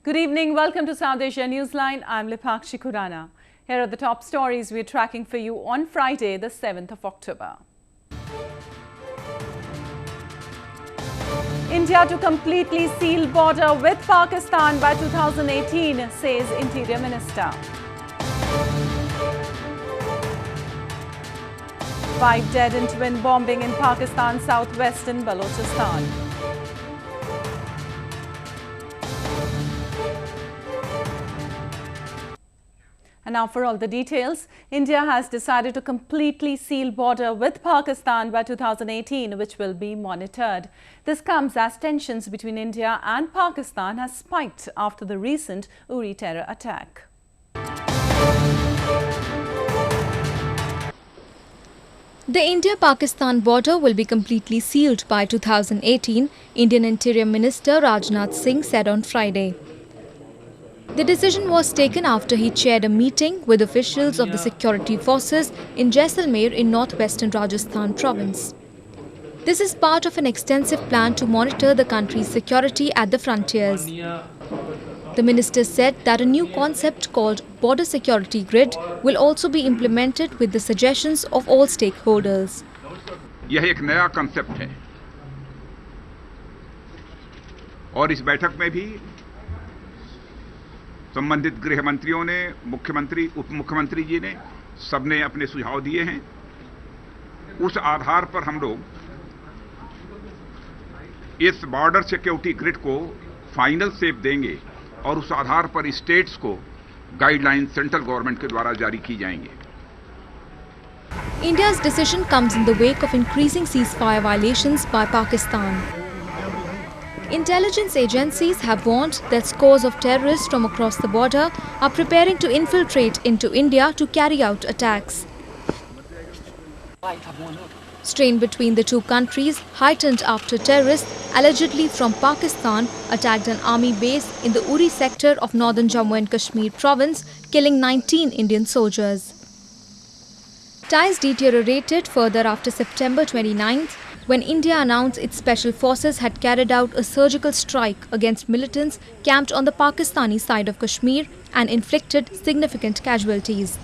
Good evening. Welcome to South Asia Newsline. I'm Lipakshi Khurana. Here are the top stories we're tracking for you on Friday, the 7th of October. India to completely seal border with Pakistan by 2018, says Interior Minister. 5 dead in twin bombing in Pakistan's southwestern Balochistan. And now for all the details, India has decided to completely seal border with Pakistan by 2018, which will be monitored. This comes as tensions between India and Pakistan has spiked after the recent Uri terror attack. The India-Pakistan border will be completely sealed by 2018, Indian Interior Minister Rajnath Singh said on Friday. The decision was taken after he chaired a meeting with officials of the security forces in Jaisalmer in northwestern Rajasthan province. This is part of an extensive plan to monitor the country's security at the frontiers. The minister said that a new concept called Border Security Grid will also be implemented with the suggestions of all stakeholders. यह एक नया concept है और इस बैठक में भी संबंधित गृह मंत्रियों ने, मुख्यमंत्री, उप मुख्यमंत्री जी ने सबने अपने सुझाव दिए हैं। उस आधार पर हम लोग इस बॉर्डर सिक्योरिटी ग्रिड को फाइनल शेप देंगे और उस आधार पर स्टेट्स को गाइडलाइन सेंट्रल गवर्नमेंट के द्वारा जारी की जाएंगे। India's decision comes in the wake of increasing ceasefire violations by Pakistan. Intelligence agencies have warned that scores of terrorists from across the border are preparing to infiltrate into India to carry out attacks. Strain between the two countries heightened after terrorists, allegedly from Pakistan, attacked an army base in the Uri sector of northern Jammu and Kashmir province, killing 19 Indian soldiers. Ties deteriorated further after September 29th, when India announced its special forces had carried out a surgical strike against militants camped on the Pakistani side of Kashmir and inflicted significant casualties.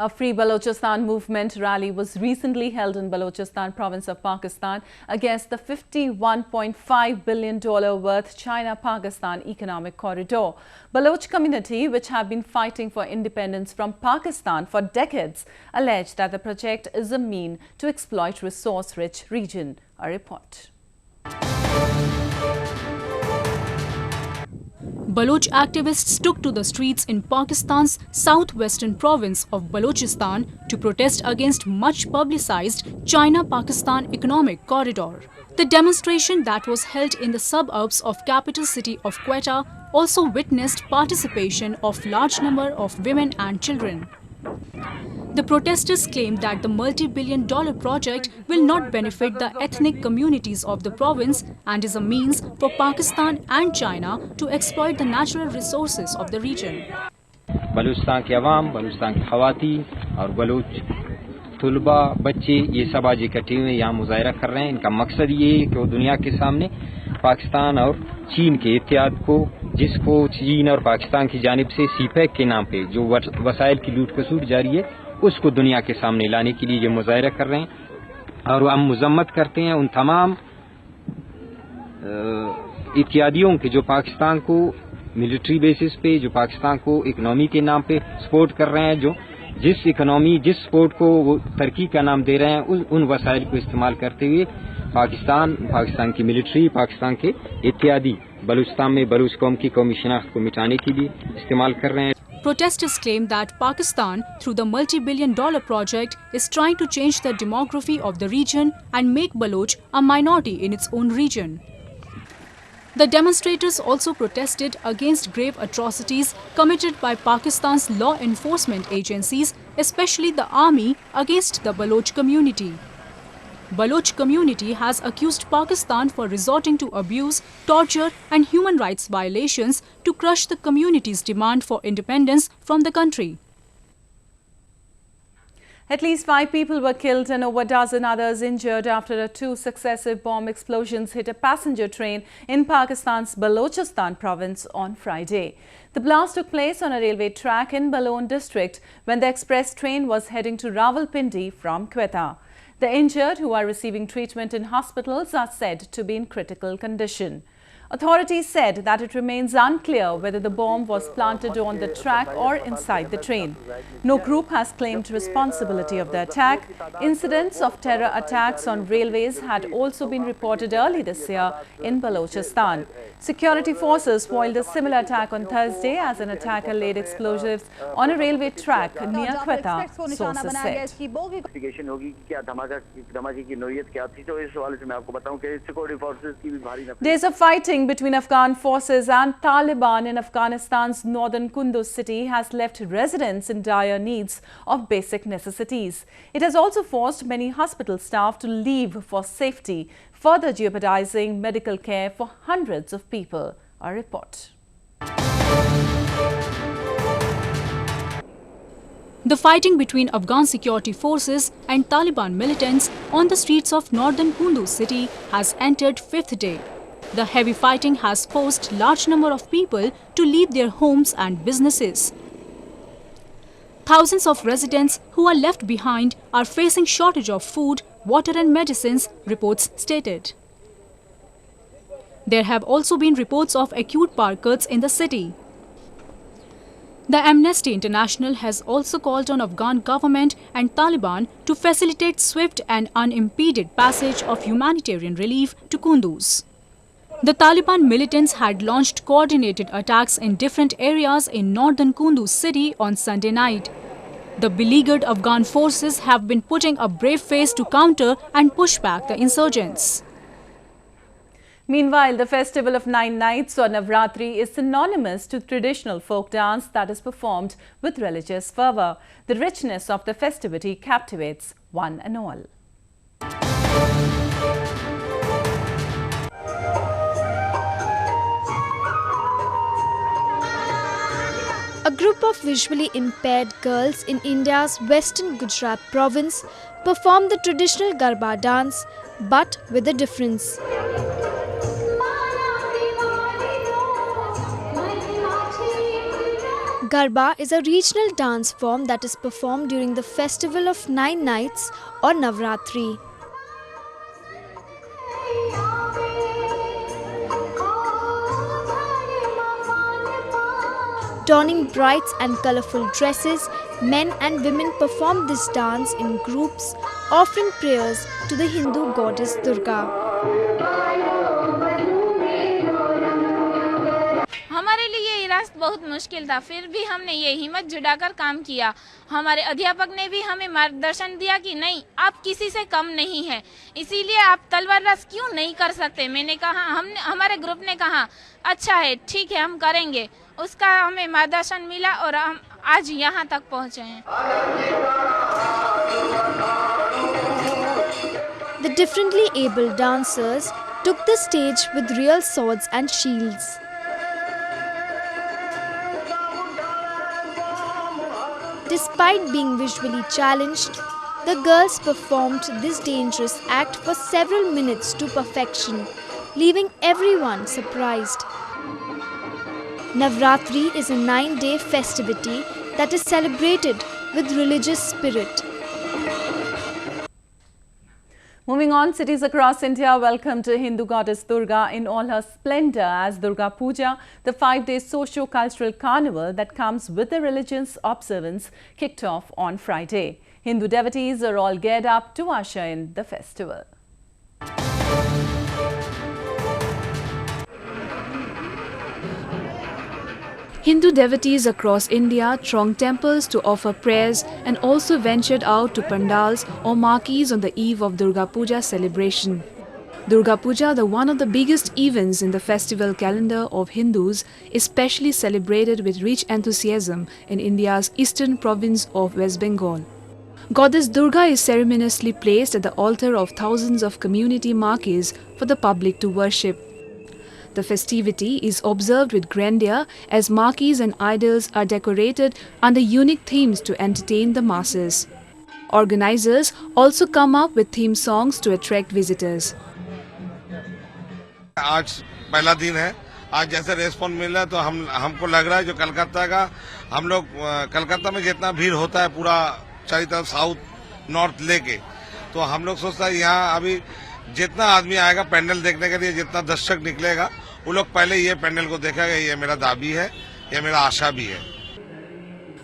A Free Balochistan movement rally was recently held in Balochistan province of Pakistan against the $51.5 billion worth China-Pakistan economic corridor. Baloch community, which have been fighting for independence from Pakistan for decades, allege that the project is a mean to exploit resource-rich region. A report. Baloch activists took to the streets in Pakistan's southwestern province of Balochistan to protest against much publicized China-Pakistan economic corridor. The demonstration that was held in the suburbs of capital city of Quetta also witnessed participation of large number of women and children. The protesters claimed that the multi-billion-dollar project will not benefit the ethnic communities of the province and is a means for Pakistan and China to exploit the natural resources of the region. Balochistan के अवाम, बलूचिस्तान की ख़वातीन और बलूच तुलबा, बच्चे ये सब आज इकट्ठे हुए यहाँ मुजाहरा कर रहे हैं। इनका मकसद ये है कि वो दुनिया के सामने पाकिस्तान और चीन के इत्तेहाद को, जिसको चीन और पाकिस्तान की जानिब से सीपैक के नाम पे जो वसाइल की लूट खसूट जारी है, उसको दुनिया के सामने लाने के लिए ये मुजाहरा कर रहे हैं। और हम मजम्मत करते हैं उन तमाम इत्यादियों के जो पाकिस्तान को मिलिट्री बेसिस पे, जो पाकिस्तान को इकोनॉमी के नाम पे सपोर्ट कर रहे हैं, जो जिस इकोनॉमी, जिस सपोर्ट को वो तरक्की का नाम दे रहे हैं, उन वसाइल को इस्तेमाल करते हुए पाकिस्तान की मिलिट्री, पाकिस्तान के इत्यादि बलूचिस्तान में बलूच कौम की कौमी शनाख्त को मिटाने के लिए इस्तेमाल कर रहे हैं। Protesters claim that Pakistan, through the multi-billion-dollar project, is trying to change the demography of the region and make Baloch a minority in its own region. The demonstrators also protested against grave atrocities committed by Pakistan's law enforcement agencies, especially the army, against the Baloch community. Baloch community has accused Pakistan for resorting to abuse, torture and human rights violations to crush the community's demand for independence from the country. At least 5 people were killed and over a dozen others injured after two successive bomb explosions hit a passenger train in Pakistan's Balochistan province on Friday. The blast took place on a railway track in Balon district when the express train was heading to Rawalpindi from Quetta. The injured, who are receiving treatment in hospitals, are said to be in critical condition. Authorities said that it remains unclear whether the bomb was planted on the track or inside the train. No group has claimed responsibility of the attack. Incidents of terror attacks on railways had also been reported early this year in Balochistan. Security forces foiled a similar attack on Thursday as an attacker laid explosives on a railway track near Quetta, sources said. Days of fighting between Afghan forces and Taliban in Afghanistan's northern Kunduz city has left residents in dire needs of basic necessities. It has also forced many hospital staff to leave for safety, further jeopardizing medical care for hundreds of people. A report. The fighting between Afghan security forces and Taliban militants on the streets of northern Kunduz city has entered fifth day. The heavy fighting has forced large number of people to leave their homes and businesses. Thousands of residents who are left behind are facing shortage of food, water and medicines, reports stated. There have also been reports of acute power cuts in the city. The Amnesty International has also called on Afghan government and Taliban to facilitate swift and unimpeded passage of humanitarian relief to Kunduz. The Taliban militants had launched coordinated attacks in different areas in northern Kunduz city on Sunday night. The beleaguered Afghan forces have been putting a brave face to counter and push back the insurgents. Meanwhile, the festival of 9 nights or Navratri is synonymous to traditional folk dance that is performed with religious fervour. The richness of the festivity captivates one and all. A group of visually impaired girls in India's western Gujarat province perform the traditional Garba dance, but with a difference. Garba is a regional dance form that is performed during the festival of 9 nights or Navratri. Donning bright and colourful dresses, men and women perform this dance in groups, offering prayers to the Hindu goddess Durga. हमारे लिए ये रास्ता बहुत मुश्किल था, फिर भी हमने ये हिम्मत जुटाकर काम किया। हमारे अध्यापक ने भी हमें मार्गदर्शन दिया कि नहीं, आप किसी से कम नहीं हैं, इसीलिए आप तलवार रस क्यों नहीं कर सकते। मैंने कहा, हमारे ग्रुप ने कहा अच्छा है, ठीक है, हम करेंगे। उसका हमें मार्गदर्शन मिला और हम आज यहाँ तक पहुँचे हैं। The differently abled dancers took the stage with real swords and shields. Despite being visually challenged, the girls performed this dangerous act for several minutes to perfection, leaving everyone surprised. Navratri is a 9-day festivity that is celebrated with religious spirit. Moving on, cities across India welcomed Hindu goddess Durga in all her splendour as Durga Puja, the 5-day socio-cultural carnival that comes with the religion's observance, kicked off on Friday. Hindu devotees are all geared up to usher in the festival. Hindu devotees across India thronged temples to offer prayers and also ventured out to pandals or marquees on the eve of Durga Puja celebration. Durga Puja, the one of the biggest events in the festival calendar of Hindus, is specially celebrated with rich enthusiasm in India's eastern province of West Bengal. Goddess Durga is ceremoniously placed at the altar of thousands of community marquees for the public to worship. The festivity is observed with grandeur as marquees and idols are decorated under unique themes to entertain the masses. Organizers also come up with theme songs to attract visitors. आज पहला दिन है, आज जैसे response मिल रहा है तो हमको लग रहा है जो कलकत्ता का हम लोग कलकत्ता में जितना भीड़ होता है पूरा चारों तरफ साउथ नॉर्थ लेके, तो हम लोग सोचता है यहाँ अभी जितना आदमी आएगा पैंडल देखने के लिए, जितना दर्शक निकलेगा वो लोग पहले ये पैंडल को देखेगा। ये मेरा दाबी है, ये मेरा आशा भी है।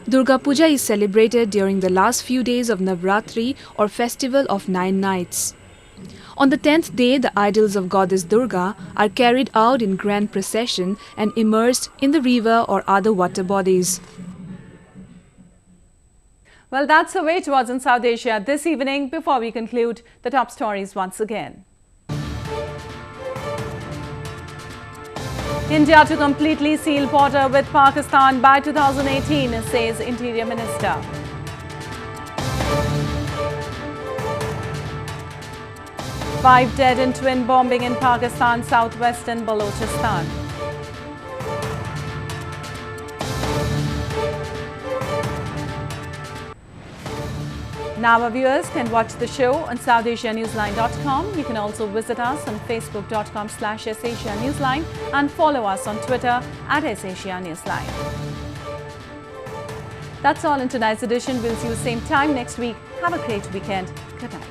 Durga Puja is celebrated during the last few days of Navratri or festival of 9 nights. On the 10th day, the idols of goddess Durga are carried out in grand procession and immersed in the river or other water bodies. Well, that's the way it was in South Asia this evening. Before we conclude, the top stories once again. India to completely seal border with Pakistan by 2018, says Interior Minister. Five dead in twin bombing in Pakistan, southwestern Balochistan. Now our viewers can watch the show on southasianewsline.com. You can also visit us on facebook.com/SAsiaNewsline and follow us on Twitter @SAsiaNewsline. That's all in tonight's edition. We'll see you same time next week. Have a great weekend. Good night.